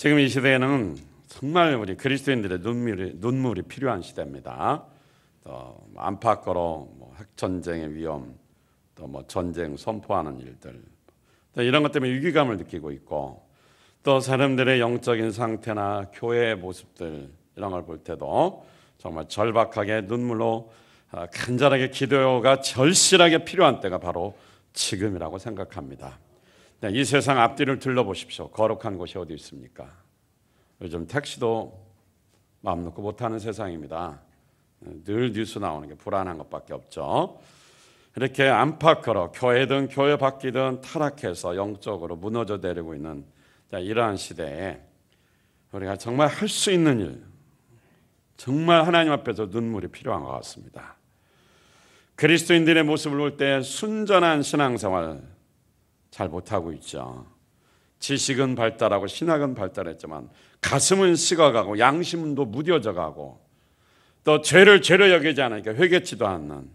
지금 이 시대에는 정말 우리 그리스도인들의 눈물이 필요한 시대입니다. 또 안팎으로 핵전쟁의 위험, 또 전쟁 선포하는 일들, 또 이런 것 때문에 위기감을 느끼고 있고, 또 사람들의 영적인 상태나 교회의 모습들 이런 걸 볼 때도 정말 절박하게 눈물로 간절하게 기도가 절실하게 필요한 때가 바로 지금이라고 생각합니다. 이 세상 앞뒤를 둘러보십시오. 거룩한 곳이 어디 있습니까? 요즘 택시도 마음 놓고 못하는 세상입니다. 늘 뉴스 나오는 게 불안한 것밖에 없죠. 이렇게 안팎으로 교회든 교회 밖이든 타락해서 영적으로 무너져 내리고 있는 이러한 시대에 우리가 정말 할 수 있는 일, 정말 하나님 앞에서 눈물이 필요한 것 같습니다. 그리스도인들의 모습을 볼 때 순전한 신앙생활 잘 못하고 있죠. 지식은 발달하고 신학은 발달했지만 가슴은 식어가고 양심도 무뎌져가고, 또 죄를 죄로 여기지 않으니까 회개치도 않는,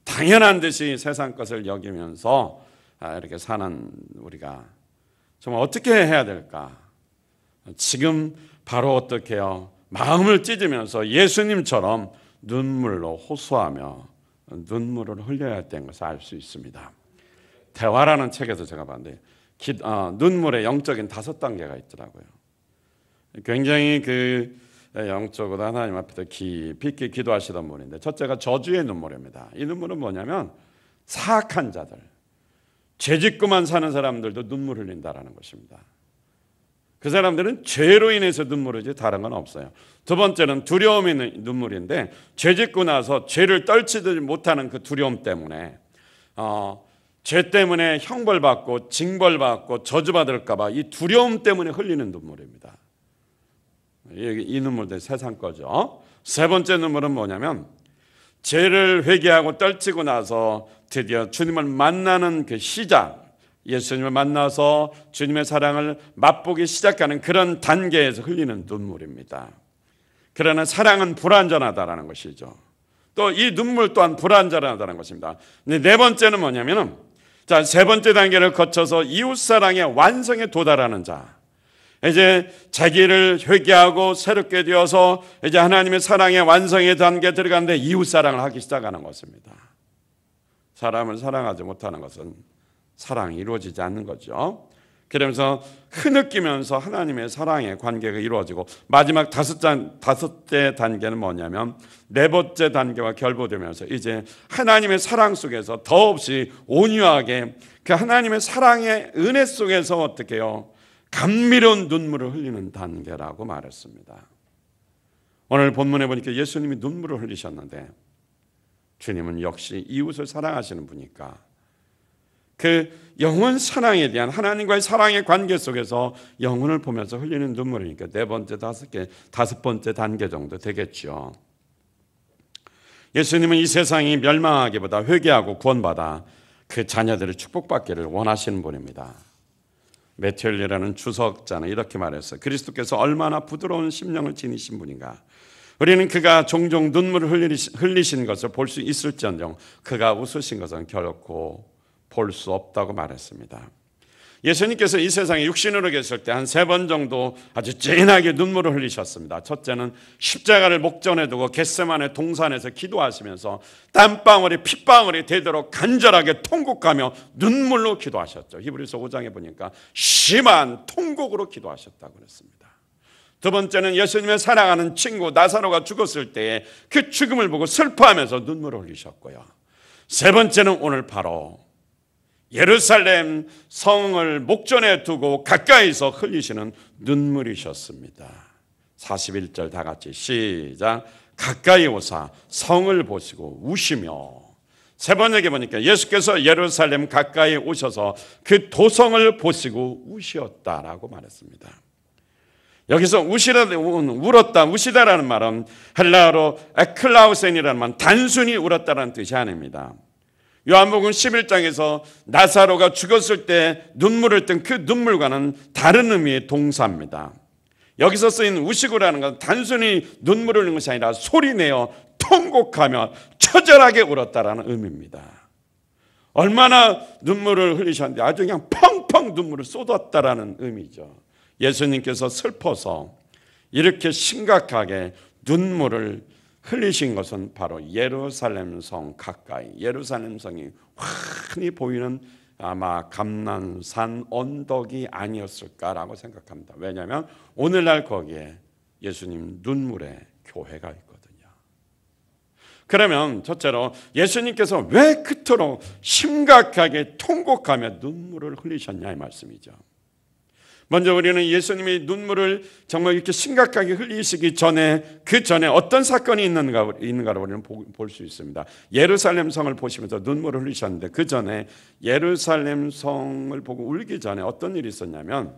당연한 듯이 세상 것을 여기면서 이렇게 사는 우리가 정말 어떻게 해야 될까? 지금 바로 어떻게 해요? 마음을 찢으면서 예수님처럼 눈물로 호소하며 눈물을 흘려야 했다는 것을 알 수 있습니다. 대화라는 책에서 제가 봤는데 눈물의 영적인 5단계가 있더라고요. 굉장히 영적으로 하나님 앞에서 깊이 있게 기도하시던 분인데, 첫째가 저주의 눈물입니다. 이 눈물은 뭐냐면 사악한 자들, 죄짓고만 사는 사람들도 눈물 흘린다라는 것입니다. 그 사람들은 죄로 인해서 눈물이지 다른 건 없어요. 두 번째는 두려움의 눈물인데, 죄짓고 나서 죄를 떨치지 못하는 그 두려움 때문에 죄 때문에 형벌받고 징벌받고 저주받을까 봐 이 두려움 때문에 흘리는 눈물입니다. 이 눈물도 세상 거죠. 세 번째 눈물은 뭐냐면 죄를 회개하고 떨치고 나서 드디어 주님을 만나는 그 시작, 예수님을 만나서 주님의 사랑을 맛보기 시작하는 그런 단계에서 흘리는 눈물입니다. 그러나 사랑은 불완전하다라는 것이죠. 또 이 눈물 또한 불완전하다는 것입니다. 네 번째는 뭐냐면은, 세 번째 단계를 거쳐서 이웃사랑의 완성에 도달하는 자, 이제 자기를 회개하고 새롭게 되어서 이제 하나님의 사랑의 완성의 단계에 들어가는데 이웃사랑을 하기 시작하는 것입니다. 사람을 사랑하지 못하는 것은 사랑이 이루어지지 않는 거죠. 그러면서 흐느끼면서 하나님의 사랑의 관계가 이루어지고, 마지막 다섯째 단계는 뭐냐면 네 번째 단계와 결부되면서 이제 하나님의 사랑 속에서 더없이 온유하게 그 하나님의 사랑의 은혜 속에서 어떻게 해요? 감미로운 눈물을 흘리는 단계라고 말했습니다. 오늘 본문에 보니까 예수님이 눈물을 흘리셨는데, 주님은 역시 이웃을 사랑하시는 분이니까 그 영원 사랑에 대한 하나님과의 사랑의 관계 속에서 영혼을 보면서 흘리는 눈물이니까 네 번째, 다섯 번째 단계 정도 되겠죠. 예수님은 이 세상이 멸망하기보다 회개하고 구원받아 그 자녀들을 축복받기를 원하시는 분입니다. 메텔리라는 주석자는 이렇게 말했어요. 그리스도께서 얼마나 부드러운 심령을 지니신 분인가. 우리는 그가 종종 눈물을 흘리신 것을 볼 수 있을지언정 그가 웃으신 것은 결코 볼 수 없다고 말했습니다. 예수님께서 이 세상에 육신으로 계실 때 한 3번 정도 아주 진하게 눈물을 흘리셨습니다. 첫째는 십자가를 목전에 두고 겟세마네 동산에서 기도하시면서 땀방울이 핏방울이 되도록 간절하게 통곡하며 눈물로 기도하셨죠. 히브리서 5장에 보니까 심한 통곡으로 기도하셨다고 그랬습니다. 두 번째는 예수님의 사랑하는 친구 나사로가 죽었을 때에 그 죽음을 보고 슬퍼하면서 눈물을 흘리셨고요. 세 번째는 오늘 바로 예루살렘 성을 목전에 두고 가까이서 흘리시는 눈물이셨습니다. 41절 다 같이 시작. 가까이 오사 성을 보시고 우시며. 세 번역에 보니까 예수께서 예루살렘 가까이 오셔서 그 도성을 보시고 우시었다라고 말했습니다. 여기서 울었다, 우시다라는 말은 헬라어로 에클라우센이라는 말은 단순히 울었다라는 뜻이 아닙니다. 요한복음 11장에서 나사로가 죽었을 때 눈물을 뜬 그 눈물과는 다른 의미의 동사입니다. 여기서 쓰인 우시고라는 것은 단순히 눈물을 흘리는 것이 아니라 소리내어 통곡하며 처절하게 울었다라는 의미입니다. 얼마나 눈물을 흘리셨는데 아주 그냥 펑펑 눈물을 쏟았다라는 의미죠. 예수님께서 슬퍼서 이렇게 심각하게 눈물을 흘리신 것은 바로 예루살렘 성 가까이, 예루살렘 성이 환히 보이는 아마 감난산 언덕이 아니었을까라고 생각합니다. 왜냐하면 오늘날 거기에 예수님 눈물의 교회가 있거든요. 그러면 첫째로 예수님께서 왜 그토록 심각하게 통곡하며 눈물을 흘리셨냐 이 말씀이죠. 먼저 우리는 예수님이 눈물을 정말 이렇게 심각하게 흘리시기 전에 그 전에 어떤 사건이 있는가를 우리는 볼 수 있습니다. 예루살렘 성을 보시면서 눈물을 흘리셨는데 그 전에 예루살렘 성을 보고 울기 전에 어떤 일이 있었냐면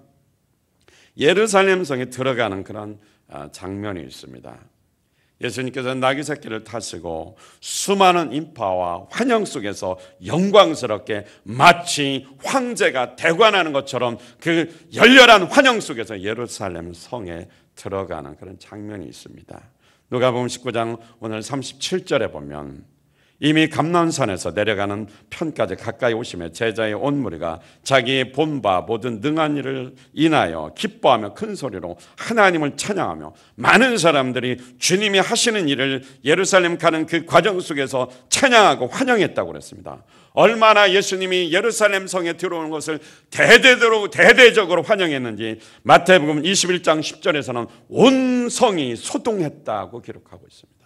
예루살렘 성에 들어가는 그런 장면이 있습니다. 예수님께서 나귀 새끼를 타시고 수많은 인파와 환영 속에서 영광스럽게 마치 황제가 대관하는 것처럼 그 열렬한 환영 속에서 예루살렘 성에 들어가는 그런 장면이 있습니다. 누가복음 19장 오늘 37절에 보면 이미 감난산에서 내려가는 편까지 가까이 오시며 제자의 온 무리가 자기의 본바 모든 능한 일을 인하여 기뻐하며 큰 소리로 하나님을 찬양하며 많은 사람들이 주님이 하시는 일을 예루살렘 가는 그 과정 속에서 찬양하고 환영했다고 그랬습니다. 얼마나 예수님이 예루살렘 성에 들어오는 것을 대대적으로 환영했는지 마태복음 21장 10절에서는 온 성이 소동했다고 기록하고 있습니다.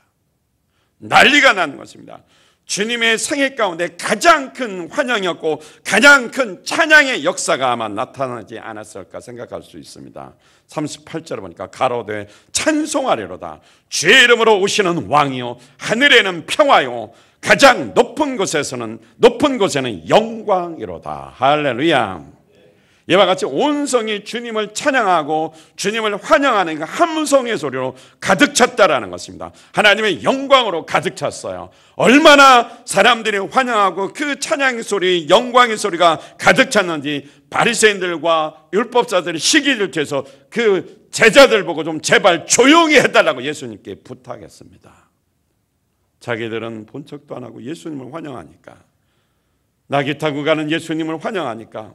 난리가 나는 것입니다. 주님의 생애 가운데 가장 큰 환영이었고 가장 큰 찬양의 역사가 아마 나타나지 않았을까 생각할 수 있습니다. 38절을 보니까 가로되 찬송하리로다 주의 이름으로 오시는 왕이요 하늘에는 평화요 가장 높은 곳에는 영광이로다. 할렐루야. 이와 같이 온 성이 주님을 찬양하고 주님을 환영하는 함성의 소리로 가득 찼다라는 것입니다. 하나님의 영광으로 가득 찼어요. 얼마나 사람들이 환영하고 그 찬양의 소리, 영광의 소리가 가득 찼는지 바리새인들과 율법사들이 시기를 해서 그 제자들 보고 좀 제발 조용히 해달라고 예수님께 부탁했습니다. 자기들은 본 척도 안 하고 예수님을 환영하니까, 나귀 타고 가는 예수님을 환영하니까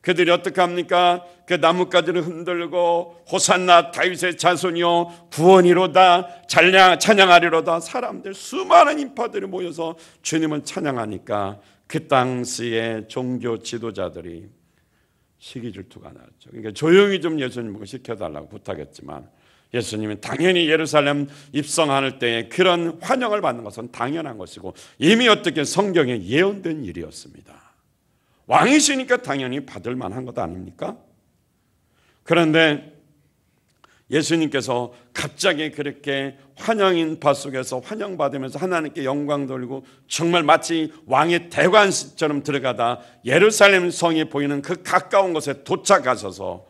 그들이 어떻게 합니까? 그 나뭇가지를 흔들고 호산나 다윗의 자손이요 구원이로다 찬양하리로다. 사람들 수많은 인파들이 모여서 주님을 찬양하니까 그 당시에 종교 지도자들이 시기질투가 났죠. 그러니까 조용히 좀 예수님을 시켜달라고 부탁했지만 예수님은 당연히 예루살렘 입성할 때에 그런 환영을 받는 것은 당연한 것이고 이미 어떻게 성경에 예언된 일이었습니다. 왕이시니까 당연히 받을 만한 것 아닙니까? 그런데 예수님께서 갑자기 그렇게 환영인파 속에서 환영받으면서 하나님께 영광 돌리고 정말 마치 왕의 대관처럼 들어가다 예루살렘 성이 보이는 그 가까운 곳에 도착하셔서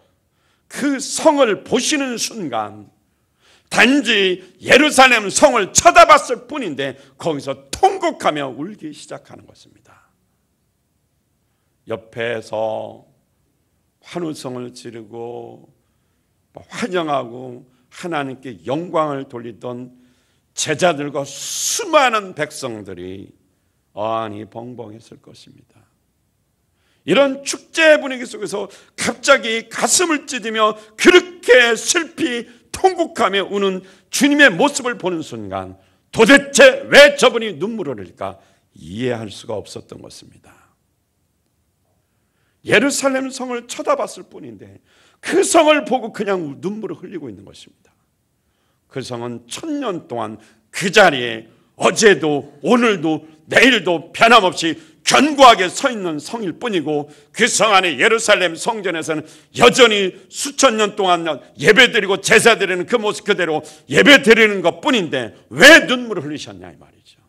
그 성을 보시는 순간 단지 예루살렘 성을 쳐다봤을 뿐인데 거기서 통곡하며 울기 시작하는 것입니다. 옆에서 환호성을 지르고 환영하고 하나님께 영광을 돌리던 제자들과 수많은 백성들이 어안이 벙벙했을 것입니다. 이런 축제 분위기 속에서 갑자기 가슴을 찢으며 그렇게 슬피 통곡하며 우는 주님의 모습을 보는 순간 도대체 왜 저분이 눈물을 흘릴까 이해할 수가 없었던 것입니다. 예루살렘 성을 쳐다봤을 뿐인데 그 성을 보고 그냥 눈물을 흘리고 있는 것입니다. 그 성은 1000년 동안 그 자리에 어제도 오늘도 내일도 변함없이 견고하게 서 있는 성일 뿐이고 그 성 안에 예루살렘 성전에서는 여전히 수천 년 동안 예배드리고 제사드리는 그 모습 그대로 예배드리는 것뿐인데 왜 눈물을 흘리셨냐 이 말이죠.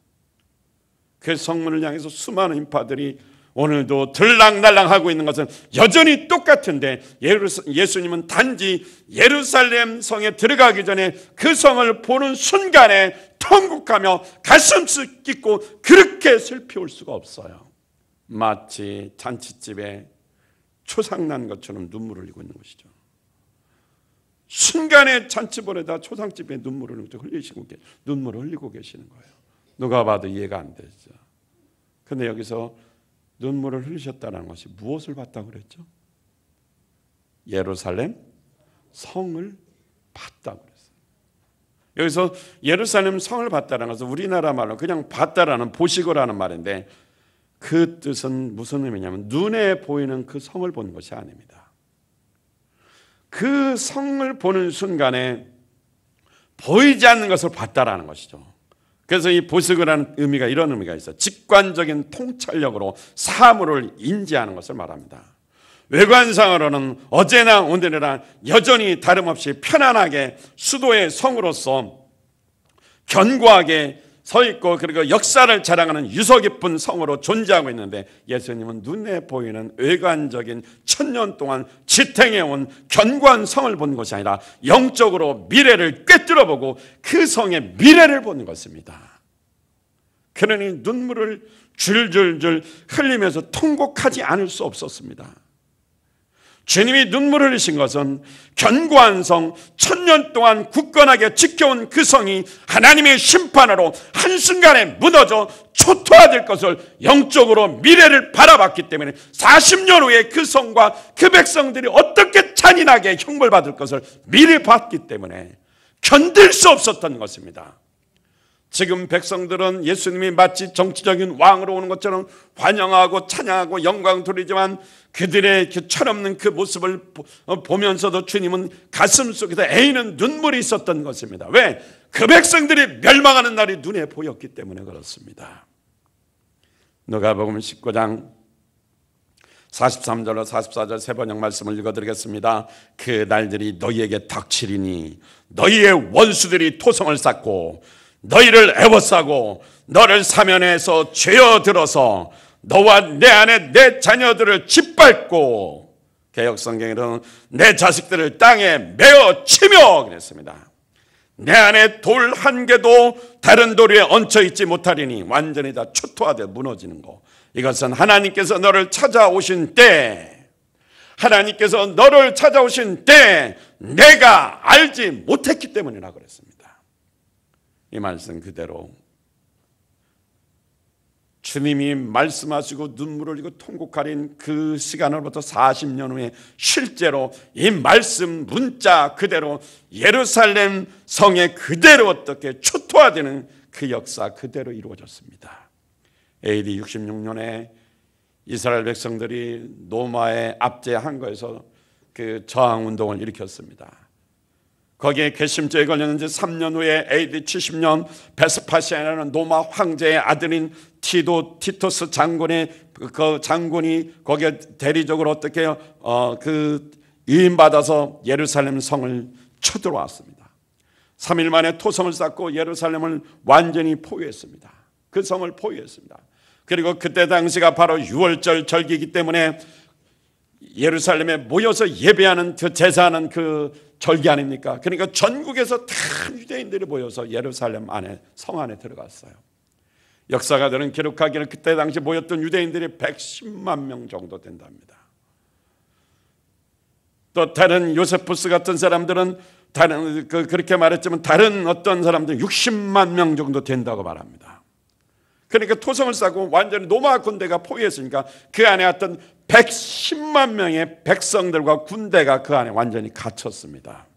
그 성문을 향해서 수많은 인파들이 오늘도 들락날락하고 있는 것은 여전히 똑같은데 예수님은 단지 예루살렘 성에 들어가기 전에 그 성을 보는 순간에 통곡하며 가슴을 찢고 그렇게 슬피 울 수가 없어요. 마치 잔치집에 초상난 것처럼 눈물을 흘리고 있는 것이죠. 순간에 잔치벌에다 초상집에 눈물을 흘리고 계시는 거예요. 누가 봐도 이해가 안 되죠. 그런데 여기서 눈물을 흘리셨다는 것이 무엇을 봤다고 그랬죠? 예루살렘 성을 봤다고 그랬어요. 여기서 예루살렘 성을 봤다는 것은 우리나라 말로 그냥 봤다라는 보시고라는 말인데 그 뜻은 무슨 의미냐면 눈에 보이는 그 성을 본 것이 아닙니다. 그 성을 보는 순간에 보이지 않는 것을 봤다라는 것이죠. 그래서 이 보시고라는 의미가 이런 의미가 있어요. 직관적인 통찰력으로 사물을 인지하는 것을 말합니다. 외관상으로는 어제나 오늘이나 여전히 다름없이 편안하게 수도의 성으로서 견고하게 서 있고 그리고 역사를 자랑하는 유서 깊은 성으로 존재하고 있는데 예수님은 눈에 보이는 외관적인 1000년 동안 지탱해온 견고한 성을 본 것이 아니라 영적으로 미래를 꿰뚫어보고 그 성의 미래를 본 것입니다. 그러니 눈물을 줄줄줄 흘리면서 통곡하지 않을 수 없었습니다. 주님이 눈물을 흘리신 것은 견고한 성, 1000년 동안 굳건하게 지켜온 그 성이 하나님의 심판으로 한순간에 무너져 초토화될 것을 영적으로 미래를 바라봤기 때문에 40년 후에 그 성과 그 백성들이 어떻게 잔인하게 형벌받을 것을 미리 봤기 때문에 견딜 수 없었던 것입니다. 지금 백성들은 예수님이 마치 정치적인 왕으로 오는 것처럼 환영하고 찬양하고 영광 돌리지만 그들의 철없는 그 모습을 보면서도 주님은 가슴 속에서 애이는 눈물이 있었던 것입니다. 왜? 그 백성들이 멸망하는 날이 눈에 보였기 때문에 그렇습니다. 누가복음 19장 43절로 44절 세 번역 말씀을 읽어드리겠습니다. 그 날들이 너희에게 닥치리니 너희의 원수들이 토성을 쌓고 너희를 애워싸고 너를 사면해서 죄어들어서 너와 내 안에 내 자녀들을 짓밟고 개역성경에는 내 자식들을 땅에 메어 치며 그랬습니다. 내 안에 돌 한 개도 다른 돌 위에 얹혀있지 못하리니 완전히 다 초토화되어 무너지는 거. 이것은 하나님께서 너를 찾아오신 때 하나님께서 너를 찾아오신 때 내가 알지 못했기 때문이라 그랬습니다. 이 말씀 그대로 주님이 말씀하시고 눈물을 흘리고 통곡하린 그 시간으로부터 40년 후에 실제로 이 말씀 문자 그대로 예루살렘 성에 그대로 어떻게 초토화되는 그 역사 그대로 이루어졌습니다. AD 66년에 이스라엘 백성들이 로마에 압제한 거에서 그 저항운동을 일으켰습니다. 거기에 괘씸죄에 걸렸는지 3년 후에 AD 70년 베스파시아라는 로마 황제의 아들인 티토스 장군의 그 장군이 거기에 대리적으로 어떻게 위임받아서 예루살렘 성을 쳐들어왔습니다. 3일 만에 토성을 쌓고 예루살렘을 완전히 포위했습니다. 그 성을 포위했습니다. 그리고 그때 당시가 바로 유월절 절기이기 때문에 예루살렘에 모여서 예배하는 그 제사하는 그 절기 아닙니까? 그러니까 전국에서 다 유대인들이 모여서 예루살렘 안에 성 안에 들어갔어요. 역사가들은 기록하기를 그때 당시 모였던 유대인들이 110만 명 정도 된답니다. 또 다른 요세푸스 같은 사람들은 그렇게 말했지만 다른 어떤 사람들은 60만 명 정도 된다고 말합니다. 그러니까 토성을 쌓고 완전히 로마 군대가 포위했으니까 그 안에 어떤 110만 명의 백성들과 군대가 그 안에 완전히 갇혔습니다.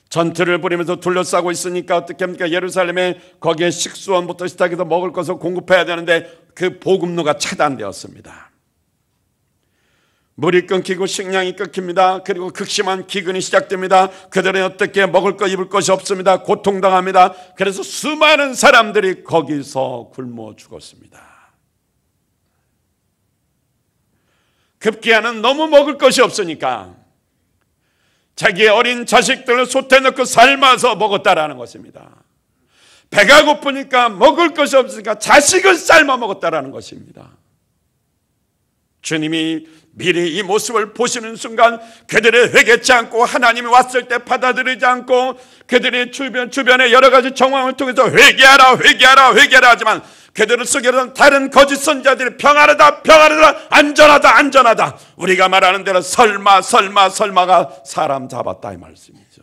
전투를 벌이면서 둘러싸고 있으니까 어떻게 합니까? 예루살렘에 거기에 식수원부터 시작해서 먹을 것을 공급해야 되는데 그 보급로가 차단되었습니다. 물이 끊기고 식량이 끊깁니다. 그리고 극심한 기근이 시작됩니다. 그들은 어떻게 먹을 것 입을 것이 없습니다. 고통당합니다. 그래서 수많은 사람들이 거기서 굶어 죽었습니다. 급기야는 너무 먹을 것이 없으니까 자기의 어린 자식들을 솥에 넣고 삶아서 먹었다라는 것입니다. 배가 고프니까 먹을 것이 없으니까 자식을 삶아 먹었다라는 것입니다. 주님이 미리 이 모습을 보시는 순간 그들이 회개치 않고 하나님이 왔을 때 받아들이지 않고 그들이 주변의 여러 가지 정황을 통해서 회개하라 하지만 그들 속에는 다른 거짓 선자들이 평안하다 안전하다 우리가 말하는 대로 설마가 사람 잡았다 이 말씀이죠.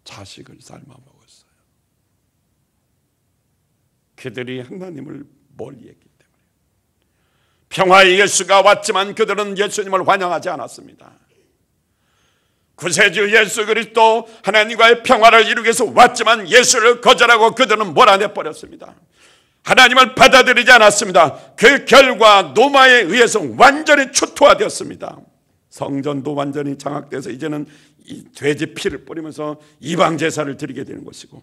자식을 삶아 먹었어요. 그들이 하나님을 멀리했기 때문에 평화의 예수가 왔지만 그들은 예수님을 환영하지 않았습니다. 구세주 예수 그리스도 하나님과의 평화를 이루기 위해서 왔지만 예수를 거절하고 그들은 몰아내버렸습니다. 하나님을 받아들이지 않았습니다. 그 결과 노마에 의해서 완전히 초토화되었습니다. 성전도 완전히 장악돼서 이제는 이 돼지 피를 뿌리면서 이방 제사를 드리게 되는 것이고,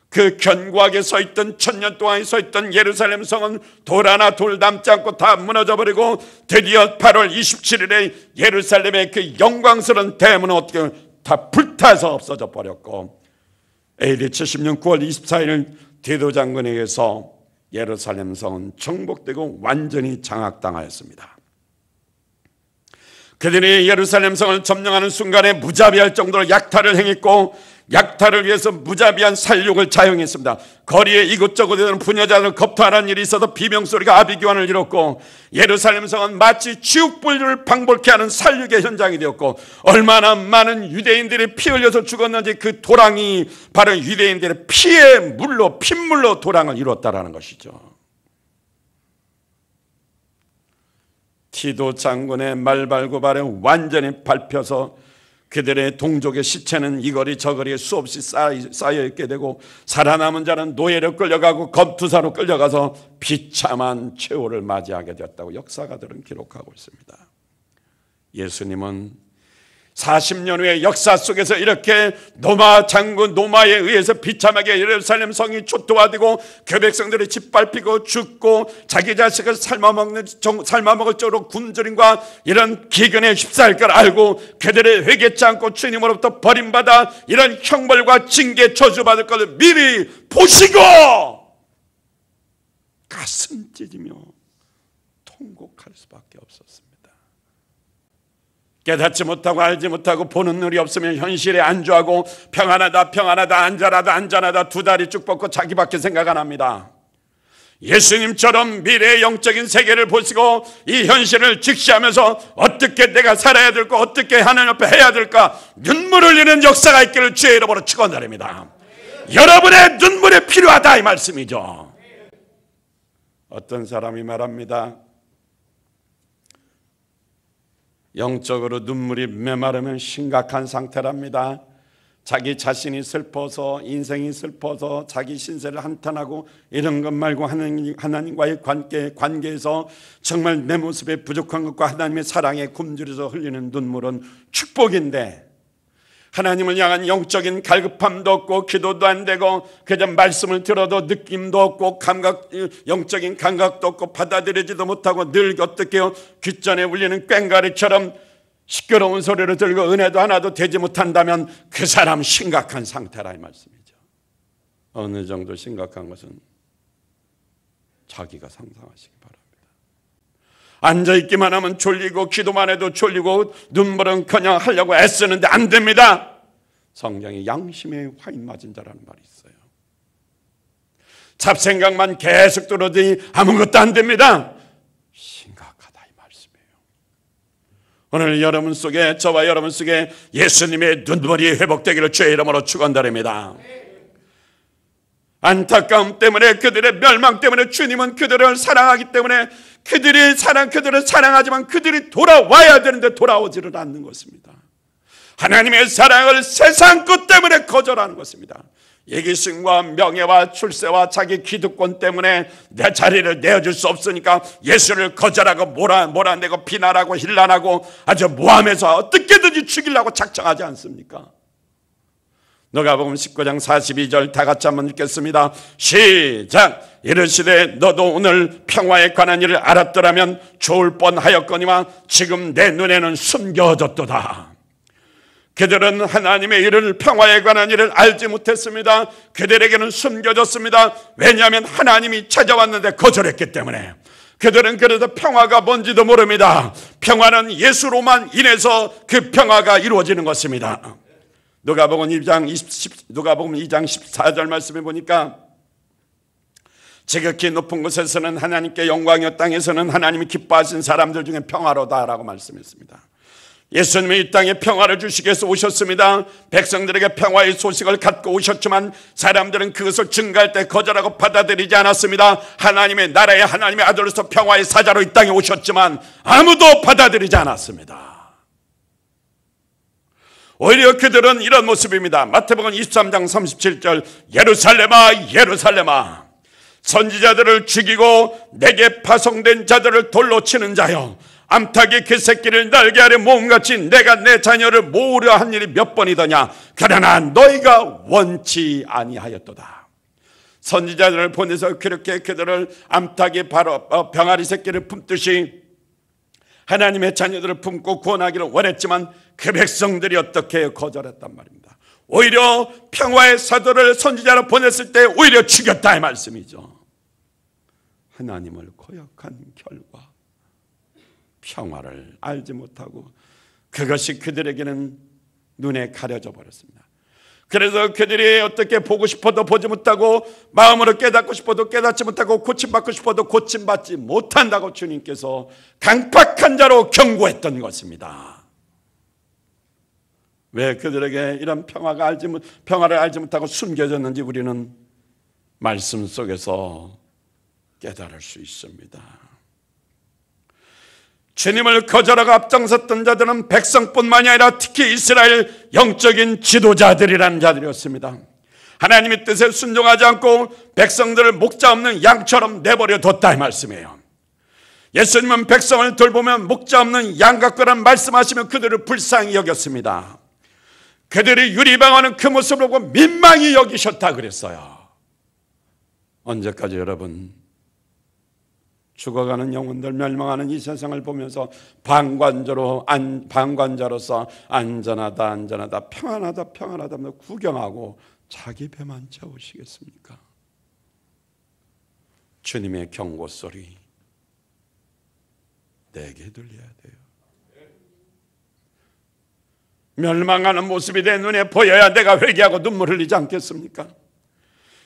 그 견고하게 서있던 1000년 동안 서있던 예루살렘 성은 돌 하나 돌 남지 않고 다 무너져버리고, 드디어 8월 27일에 예루살렘의 그 영광스러운 대문은 어떻게 다 불타서 없어져 버렸고, AD 70년 9월 24일 디도 장군에 의해서 예루살렘 성은 정복되고 완전히 장악당하였습니다. 그들이 예루살렘 성을 점령하는 순간에 무자비할 정도로 약탈을 행했고, 약탈을 위해서 무자비한 살육을 자행했습니다. 거리에 이곳저곳에는 부녀자들 겁탈하는 일이 있어서 비명소리가 아비규환을 이뤘고, 예루살렘 성은 마치 지옥불을 방불케 하는 살육의 현장이 되었고, 얼마나 많은 유대인들이 피 흘려서 죽었는지 그 도랑이 바로 유대인들의 피의 물로, 핏물로 도랑을 이뤘다라는 것이죠. 티도 장군의 말발굽발에 완전히 밟혀서 그들의 동족의 시체는 이거리 저거리에 수없이 쌓여있게 되고, 살아남은 자는 노예로 끌려가고 검투사로 끌려가서 비참한 최후를 맞이하게 되었다고 역사가들은 기록하고 있습니다. 예수님은 40년 후의 역사 속에서 이렇게 노마 장군 노마에 의해서 비참하게 예루살렘 성이 초토화되고 그 백성들이 짓밟히고 죽고 자기 자식을 삶아먹을 정도로 굶주림과 이런 기근에 휩싸일 걸 알고 그들을 회개치 않고 주님으로부터 버림받아 이런 형벌과 징계 저주받을 것을 미리 보시고 가슴 찢으며 통곡할 수밖에 없었습니다. 깨닫지 못하고 알지 못하고 보는 눈이 없으면 현실에 안주하고 평안하다 평안하다 안전하다 안전하다 두 다리 쭉 뻗고 자기밖에 생각 안 합니다. 예수님처럼 미래의 영적인 세계를 보시고 이 현실을 직시하면서 어떻게 내가 살아야 될까, 어떻게 하나님 앞에 해야 될까 눈물을 흘리는 역사가 있기를 주의 이름으로 축원드립니다. 여러분의 눈물이 필요하다 이 말씀이죠. 어떤 사람이 말합니다. 영적으로 눈물이 메마르면 심각한 상태랍니다. 자기 자신이 슬퍼서 인생이 슬퍼서 자기 신세를 한탄하고 이런 것 말고 하나님과의 관계에서 정말 내 모습에 부족한 것과 하나님의 사랑에 굶주려서 흘리는 눈물은 축복인데 하나님을 향한 영적인 갈급함도 없고 기도도 안 되고 그저 말씀을 들어도 느낌도 없고 영적인 감각도 없고 받아들이지도 못하고 늘 어떻게요? 귓전에 울리는 꽹과리처럼 시끄러운 소리를 들고 은혜도 하나도 되지 못한다면 그 사람 심각한 상태라 이 말씀이죠. 어느 정도 심각한 것은 자기가 상상하시기 바랍니다. 앉아있기만 하면 졸리고 기도만 해도 졸리고 눈물은커녕 하려고 애쓰는데 안 됩니다. 성경에 양심에 화인 맞은 자라는 말이 있어요. 잡생각만 계속 들어도 아무것도 안 됩니다. 심각하다 이 말씀이에요. 오늘 여러분 속에 저와 여러분 속에 예수님의 눈물이 회복되기를 주의 이름으로 축원드립니다. 안타까움 때문에 그들의 멸망 때문에 주님은 그들을 사랑하기 때문에 그들을 사랑하지만 그들이 돌아와야 되는데 돌아오지를 않는 것입니다. 하나님의 사랑을 세상 것 때문에 거절하는 것입니다. 이기심과 명예와 출세와 자기 기득권 때문에 내 자리를 내어줄 수 없으니까 예수를 거절하고 몰아내고 비난하고 힐난하고 아주 모함해서 어떻게든지 죽이려고 작정하지 않습니까? 누가복음 19장 42절 다 같이 한번 읽겠습니다. 시작. 이르시되 너도 오늘 평화에 관한 일을 알았더라면 좋을 뻔하였거니와 지금 내 눈에는 숨겨졌도다. 그들은 하나님의 일을 평화에 관한 일을 알지 못했습니다. 그들에게는 숨겨졌습니다. 왜냐하면 하나님이 찾아왔는데 거절했기 때문에. 그들은 그래서 평화가 뭔지도 모릅니다. 평화는 예수로만 인해서 그 평화가 이루어지는 것입니다. 누가복음 2장 14절 말씀해 보니까 지극히 높은 곳에서는 하나님께 영광이요 땅에서는 하나님이 기뻐하신 사람들 중에 평화로다라고 말씀했습니다. 예수님이 이 땅에 평화를 주시기 위해서 오셨습니다. 백성들에게 평화의 소식을 갖고 오셨지만 사람들은 그것을 증거할 때 거절하고 받아들이지 않았습니다. 하나님의 나라의 하나님의 아들로서 평화의 사자로 이 땅에 오셨지만 아무도 받아들이지 않았습니다. 오히려 그들은 이런 모습입니다. 마태복음 23장 37절, 예루살렘아 예루살렘아, 선지자들을 죽이고 내게 파송된 자들을 돌로 치는 자여, 암탉이 그 새끼를 날개 아래 모음같이 내가 내 자녀를 모으려 한 일이 몇 번이더냐. 그러나 너희가 원치 아니하였도다. 선지자들을 보내서 그렇게 그들을 암탉이 바로 병아리 새끼를 품듯이 하나님의 자녀들을 품고 구원하기를 원했지만 그 백성들이 어떻게 거절했단 말입니다. 오히려 평화의 사도를 선지자로 보냈을 때 오히려 죽였다 이 말씀이죠. 하나님을 거역한 결과 평화를 알지 못하고 그것이 그들에게는 눈에 가려져 버렸습니다. 그래서 그들이 어떻게 보고 싶어도 보지 못하고 마음으로 깨닫고 싶어도 깨닫지 못하고 고침받고 싶어도 고침받지 못한다고 주님께서 강팍한 자로 경고했던 것입니다. 왜 그들에게 이런 평화를 알지 못하고 숨겨졌는지 우리는 말씀 속에서 깨달을 수 있습니다. 주님을 거절하고 앞장섰던 자들은 백성뿐만이 아니라 특히 이스라엘 영적인 지도자들이라는 자들이었습니다. 하나님의 뜻에 순종하지 않고 백성들을 목자 없는 양처럼 내버려 뒀다 이 말씀이에요. 예수님은 백성을 돌보면 목자 없는 양 같거란 말씀하시며 그들을 불쌍히 여겼습니다. 그들이 유리방어하는 그 모습을 보고 민망히 여기셨다 그랬어요. 언제까지 여러분 죽어가는 영혼들, 멸망하는 이 세상을 보면서 방관자로서 안전하다 평안하다 구경하고 자기 배만 채우시겠습니까? 주님의 경고 소리 내게 들려야 돼요. 멸망하는 모습이 내 눈에 보여야 내가 회개하고 눈물 흘리지 않겠습니까?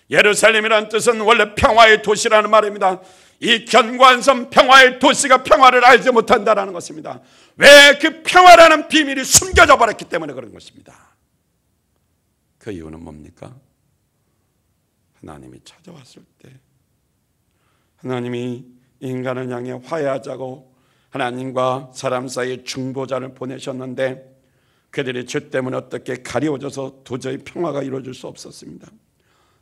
예루살렘이라는 뜻은 원래 평화의 도시라는 말입니다. 이 견고한 섬 평화의 도시가 평화를 알지 못한다는 것입니다. 왜? 그 평화라는 비밀이 숨겨져 버렸기 때문에 그런 것입니다. 그 이유는 뭡니까? 하나님이 찾아왔을 때 하나님이 인간을 향해 화해하자고 하나님과 사람 사이에 중보자를 보내셨는데 그들이 죄 때문에 어떻게 가리워져서 도저히 평화가 이루어질 수 없었습니다.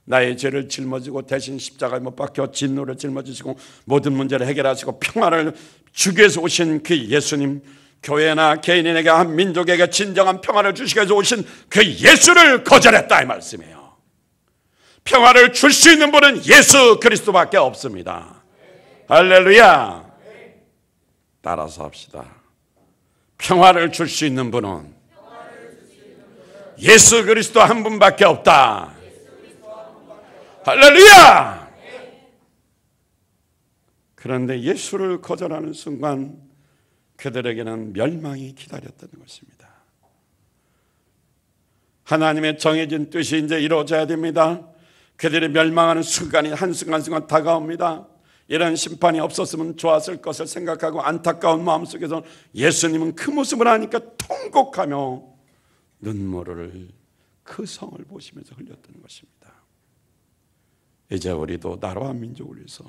나의 죄를 짊어지고 대신 십자가에 못 박혀 진노를 짊어지시고 모든 문제를 해결하시고 평화를 주기 위해서 오신 그 예수님, 교회나 개인에게 한 민족에게 진정한 평화를 주시기 위해서 오신 그 예수를 거절했다 이 말씀이에요. 평화를 줄 수 있는 분은 예수 그리스도밖에 없습니다. 할렐루야. 따라서 합시다. 평화를 줄 수 있는 분은 예수 그리스도 한 분밖에 없다. 할렐루야! 그런데 예수를 거절하는 순간 그들에게는 멸망이 기다렸던 것입니다. 하나님의 정해진 뜻이 이제 이루어져야 됩니다. 그들이 멸망하는 순간이 한순간순간 다가옵니다. 이런 심판이 없었으면 좋았을 것을 생각하고 안타까운 마음속에서 예수님은 그 모습을 하니까 통곡하며 눈물을 그 성을 보시면서 흘렸던 것입니다. 이제 우리도 나라와 민족을 위해서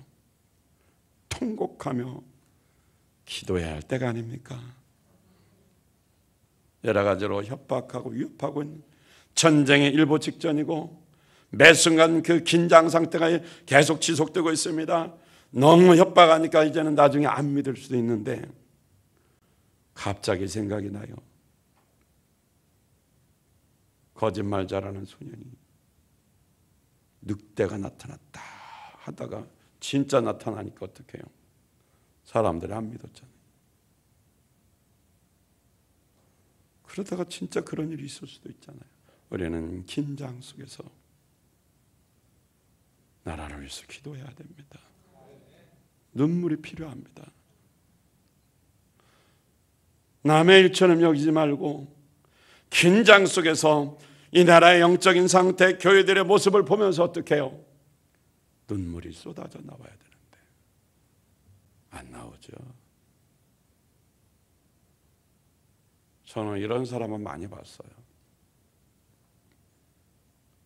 통곡하며 기도해야 할 때가 아닙니까? 여러 가지로 협박하고 위협하고 있는 전쟁의 일보 직전이고 매 순간 그 긴장 상태가 계속 지속되고 있습니다. 너무 협박하니까 이제는 나중에 안 믿을 수도 있는데 갑자기 생각이 나요. 거짓말 잘하는 소년이 늑대가 나타났다 하다가 진짜 나타나니까 어떡해요? 사람들이 안 믿었잖아요. 그러다가 진짜 그런 일이 있을 수도 있잖아요. 우리는 긴장 속에서 나라를 위해서 기도해야 됩니다. 눈물이 필요합니다. 남의 일처럼 여기지 말고 긴장 속에서 이 나라의 영적인 상태, 교회들의 모습을 보면서 어떻게 해요? 눈물이 쏟아져 나와야 되는데 안 나오죠. 저는 이런 사람은 많이 봤어요.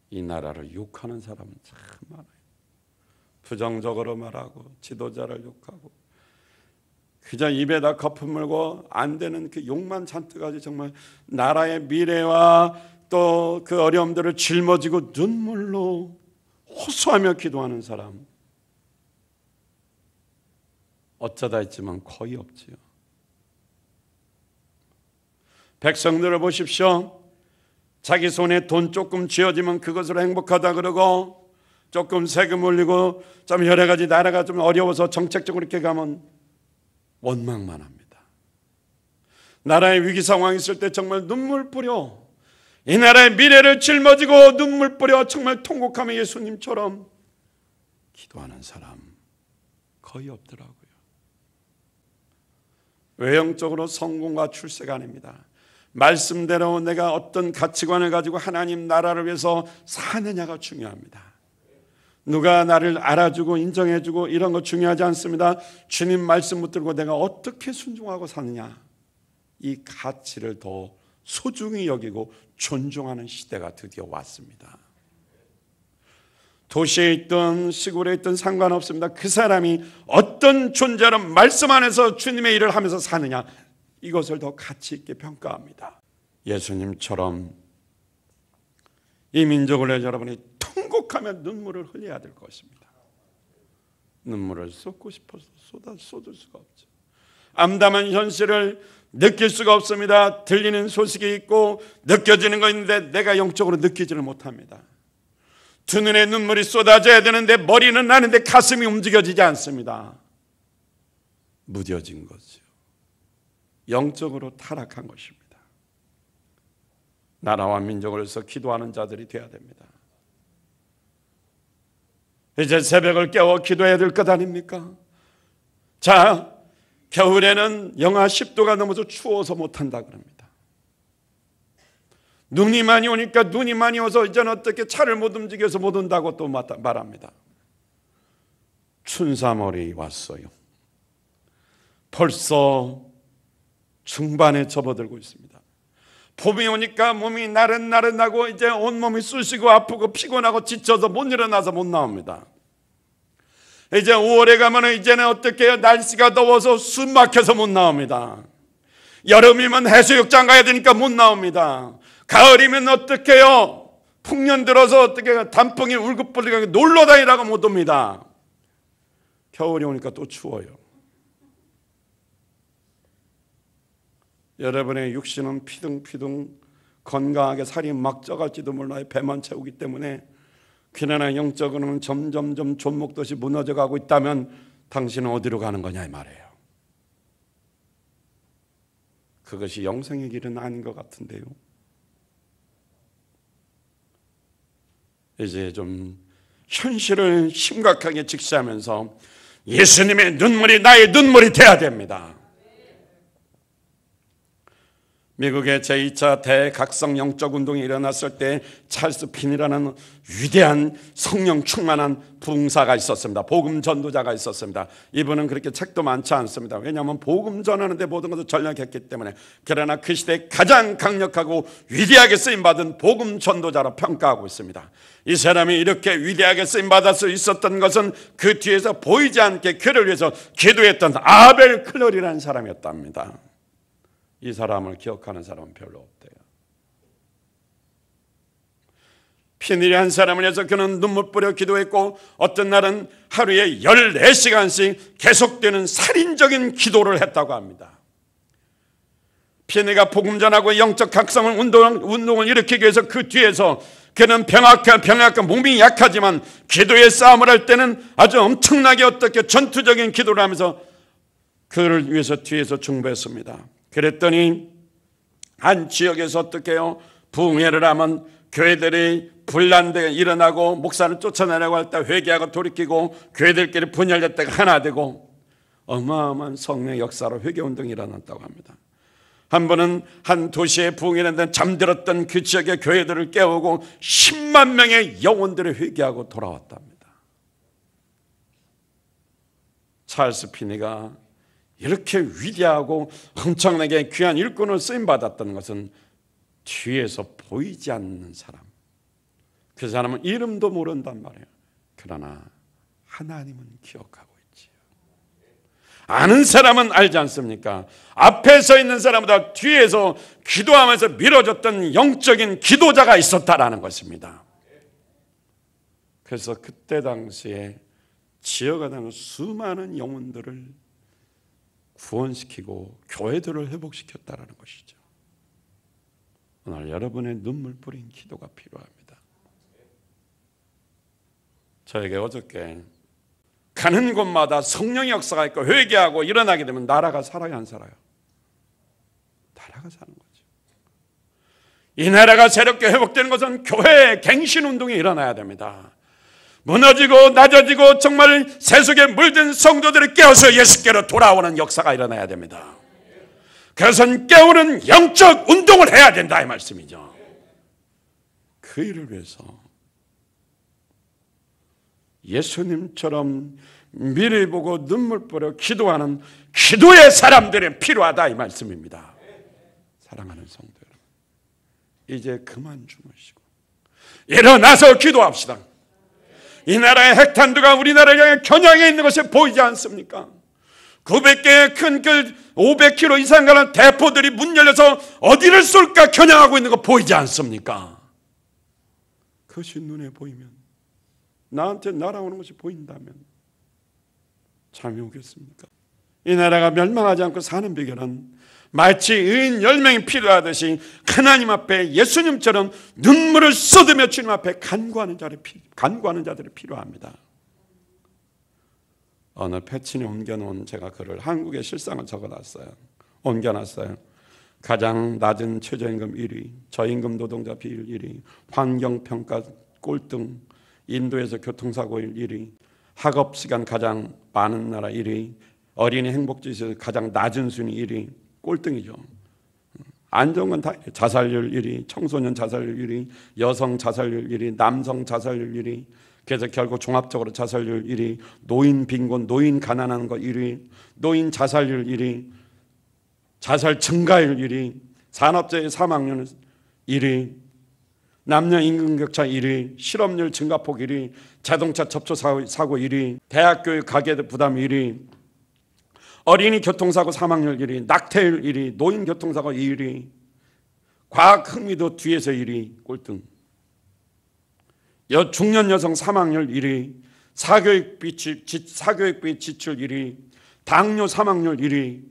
이 나라를 욕하는 사람은 참 많아요. 부정적으로 말하고 지도자를 욕하고 그저 입에다 거품 물고 안 되는 그 욕만 잔뜩 가지고 정말 나라의 미래와 또 그 어려움들을 짊어지고 눈물로 호소하며 기도하는 사람 어쩌다 있지만 거의 없지요. 백성들을 보십시오. 자기 손에 돈 조금 쥐어지면 그것으로 행복하다 그러고, 조금 세금 올리고 좀 여러 가지 나라가 좀 어려워서 정책적으로 이렇게 가면 원망만 합니다. 나라의 위기 상황이 있을 때 정말 눈물 뿌려 이 나라의 미래를 짊어지고 눈물 뿌려 정말 통곡하며 예수님처럼 기도하는 사람 거의 없더라고요. 외형적으로 성공과 출세가 아닙니다. 말씀대로 내가 어떤 가치관을 가지고 하나님 나라를 위해서 사느냐가 중요합니다. 누가 나를 알아주고 인정해주고 이런 거 중요하지 않습니다. 주님 말씀 붙들고 내가 어떻게 순종하고 사느냐, 이 가치를 더 소중히 여기고 존중하는 시대가 드디어 왔습니다. 도시에 있든 시골에 있든 상관없습니다. 그 사람이 어떤 존재로 말씀 안에서 주님의 일을 하면서 사느냐, 이것을 더 가치 있게 평가합니다. 예수님처럼 이 민족을 위해 여러분이 통곡하며 눈물을 흘려야 될 것입니다. 눈물을 쏟고 싶어서 쏟을 수가 없죠. 암담한 현실을 느낄 수가 없습니다. 들리는 소식이 있고 느껴지는 거 있는데 내가 영적으로 느끼지를 못합니다. 두 눈에 눈물이 쏟아져야 되는데 머리는 나는데 가슴이 움직여지지 않습니다. 무뎌진 거죠. 영적으로 타락한 것입니다. 나라와 민족을 위해서 기도하는 자들이 되어야 됩니다. 이제 새벽을 깨워 기도해야 될 것 아닙니까? 자, 겨울에는 영하 10도가 넘어서 추워서 못한다 그럽니다. 눈이 많이 오니까 눈이 많이 와서 이제는 어떻게 차를 못 움직여서 못 온다고 또 말합니다. 춘삼월이 왔어요. 벌써 중반에 접어들고 있습니다. 봄이 오니까 몸이 나른나른하고 이제 온몸이 쑤시고 아프고 피곤하고 지쳐서 못 일어나서 못 나옵니다. 이제 5월에 가면 이제는 어떻게 해요? 날씨가 더워서 숨 막혀서 못 나옵니다. 여름이면 해수욕장 가야 되니까 못 나옵니다. 가을이면 어떻게 해요? 풍년 들어서 어떻게 해요? 단풍이 울긋불긋하게 놀러 다니라고 못 옵니다. 겨울이 오니까 또 추워요. 여러분의 육신은 피둥피둥 건강하게 살이 막 쪄갈지도 몰라요. 배만 채우기 때문에. 그러나 영적으로는 점점점 존목듯이 무너져가고 있다면 당신은 어디로 가는 거냐 이 말이에요. 그것이 영생의 길은 아닌 것 같은데요. 이제 좀 현실을 심각하게 직시하면서 예수님의 눈물이 나의 눈물이 돼야 됩니다. 미국의 제2차 대각성 영적 운동이 일어났을 때 찰스 핀이라는 위대한 성령 충만한 부흥사가 있었습니다. 복음 전도자가 있었습니다. 이분은 그렇게 책도 많지 않습니다. 왜냐하면 복음 전하는데 모든 것을 전략했기 때문에. 그러나 그 시대에 가장 강력하고 위대하게 쓰임받은 복음 전도자로 평가하고 있습니다. 이 사람이 이렇게 위대하게 쓰임받을 수 있었던 것은 그 뒤에서 보이지 않게 그를 위해서 기도했던 아벨 클러리라는 사람이었답니다. 이 사람을 기억하는 사람은 별로 없대요. 피니리 한 사람을 위해서 그는 눈물 뿌려 기도했고 어떤 날은 하루에 14시간씩 계속되는 살인적인 기도를 했다고 합니다. 피니가 복음 전하고 영적 각성을 운동을 일으키기 위해서 그 뒤에서 그는 병약한 몸이 약하지만 기도의 싸움을 할 때는 아주 엄청나게 어떻게 전투적인 기도를 하면서 그를 위해서 뒤에서 중보했습니다. 그랬더니 한 지역에서 어떻게 해요? 부흥회를 하면 교회들이 분란되게 일어나고 목사를 쫓아내라고 할 때 회개하고 돌이키고 교회들끼리 분열됐다가 하나 되고 어마어마한 성령의 역사로 회개운동이 일어났다고 합니다. 한 번은 한 도시의 부흥회는 잠들었던 그 지역의 교회들을 깨우고 10만 명의 영혼들을 회개하고 돌아왔답니다. 찰스 피니가 이렇게 위대하고 엄청나게 귀한 일꾼을 쓰임받았던 것은 뒤에서 보이지 않는 사람, 그 사람은 이름도 모른단 말이에요. 그러나 하나님은 기억하고 있지요. 아는 사람은 알지 않습니까? 앞에 서 있는 사람보다 뒤에서 기도하면서 밀어줬던 영적인 기도자가 있었다라는 것입니다. 그래서 그때 당시에 지어가 나는 수많은 영혼들을 구원시키고 교회들을 회복시켰다라는 것이죠. 오늘 여러분의 눈물 뿌린 기도가 필요합니다. 저에게 어저께 가는 곳마다 성령의 역사가 있고 회개하고 일어나게 되면 나라가 살아요, 안 살아요? 나라가 사는 거죠. 이 나라가 새롭게 회복되는 것은 교회의 갱신운동이 일어나야 됩니다. 무너지고 낮아지고 정말 세속에 물든 성도들이 깨어서 예수께로 돌아오는 역사가 일어나야 됩니다. 그래서 깨우는 영적 운동을 해야 된다 이 말씀이죠. 그 일을 위해서 예수님처럼 미리 보고 눈물 뿌려 기도하는 기도의 사람들이 필요하다 이 말씀입니다. 사랑하는 성도 여러분, 이제 그만 주무시고 일어나서 기도합시다. 이 나라의 핵탄두가 우리나라를 향해 겨냥해 있는 것이 보이지 않습니까? 900개의 큰 500km 이상 가는 대포들이 문 열려서 어디를 쏠까 겨냥하고 있는 거 보이지 않습니까? 그것이 눈에 보이면, 나한테 날아오는 것이 보인다면 잠이 오겠습니까? 이 나라가 멸망하지 않고 사는 비결은 마치 의인 10명이 필요하듯이 하나님 앞에 예수님처럼 눈물을 쏟으며 주님 앞에 간구하는 자들이 필요합니다. 어느 패친에 옮겨놓은 제가 글을 한국의 실상을 적어놨어요. 옮겨놨어요. 가장 낮은 최저임금 1위, 저임금 노동자 비율 1위, 환경평가 꼴등, 인도에서 교통사고율 1위, 학업시간 가장 많은 나라 1위, 어린이 행복지수에서 가장 낮은 순위 1위, 꼴등이죠. 안 좋은 건 다 자살률 1위, 청소년 자살률 1위, 여성 자살률 1위, 남성 자살률 1위, 그래서 결국 종합적으로 자살률 1위, 노인 빈곤, 노인 가난한 거 1위, 노인 자살률 1위, 자살 증가율 1위, 산업재해 사망률 1위, 남녀 임금격차 1위, 실업률 증가폭 1위, 자동차 접촉 사고 1위, 대학교육 가계 부담 1위, 어린이 교통사고 사망률 1위, 낙태율 1위, 노인 교통사고 2위, 과학 흥미도 뒤에서 1위, 꼴등. 중년 여성 사망률 1위, 사교육비 지출 1위, 당뇨 사망률 1위,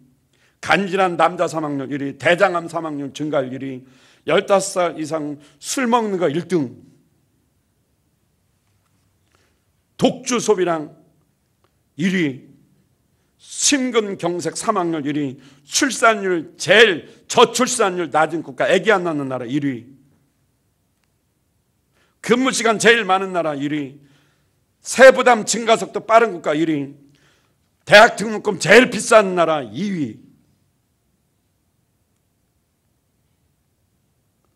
간질환 남자 사망률 1위, 대장암 사망률 증가율 1위, 15살 이상 술 먹는 거 1등, 독주 소비량 1위, 심근경색 사망률 1위, 출산율 제일 저출산율 낮은 국가, 아기 안 낳는 나라 1위, 근무시간 제일 많은 나라 1위, 세부담 증가속도 빠른 국가 1위, 대학 등록금 제일 비싼 나라 2위,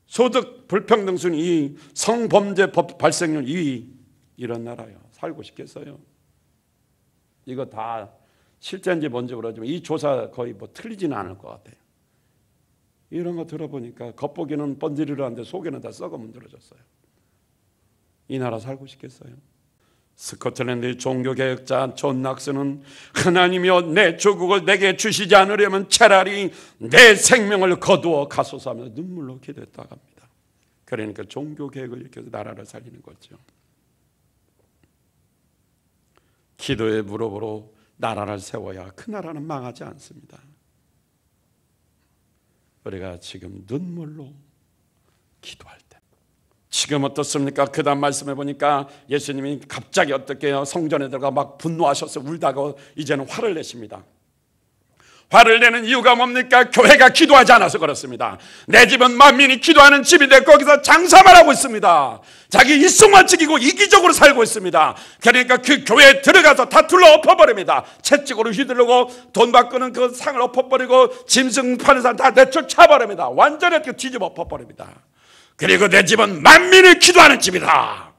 소득 불평등 순위 2위, 성범죄 법 발생률 2위, 이런 나라요. 살고 싶겠어요? 이거 다 실제인지 뭔지 모르지만 이 조사 거의 틀리지는 않을 것 같아요. 이런 거 들어보니까 겉보기는 번지르르 한데 속에는 다 썩어 문드러졌어요. 이 나라 살고 싶겠어요? 스코틀랜드의 종교개혁자 존 낙스는 하나님이여 내 조국을 내게 주시지 않으려면 차라리 내 생명을 거두어 가소서 하면서 눈물로 기도했다고 합니다. 그러니까 종교개혁을 일으켜서 나라를 살리는 거죠. 기도의 무릎으로 나라를 세워야 그 나라는 망하지 않습니다. 우리가 지금 눈물로 기도할 때 지금 어떻습니까? 그 다음 말씀해 보니까 예수님이 갑자기 어떻게 성전에 들어가 막 분노하셔서 울다가 이제는 화를 내십니다. 화를 내는 이유가 뭡니까? 교회가 기도하지 않아서 그렇습니다. 내 집은 만민이 기도하는 집인데 거기서 장사만 하고 있습니다. 자기 일속만 지키고 이기적으로 살고 있습니다. 그러니까 그 교회에 들어가서 다 둘러 엎어버립니다. 채찍으로 휘두르고 돈 바꾸는 그 상을 엎어버리고 짐승 파는 사람 다 내쫓아버립니다. 완전히 뒤집어 엎어버립니다. 그리고 내 집은 만민이 기도하는 집이다.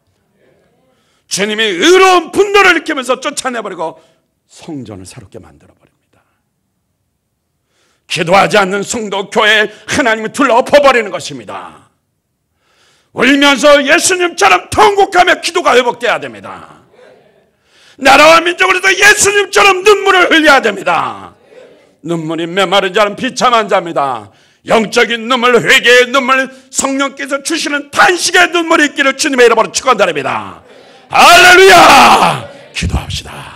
주님이 의로운 분노를 일으키면서 쫓아내버리고 성전을 새롭게 만들어버립니다. 기도하지 않는 성도 교회에 하나님이 둘러 엎어버리는 것입니다. 울면서 예수님처럼 통곡하며 기도가 회복돼야 됩니다. 나라와 민족을 위해서 예수님처럼 눈물을 흘려야 됩니다. 눈물이 메마른 자는 비참한 자입니다. 영적인 눈물, 회개의 눈물, 성령께서 주시는 탄식의 눈물이 있기를 주님의 이름으로 축원드립니다. 할렐루야! 기도합시다.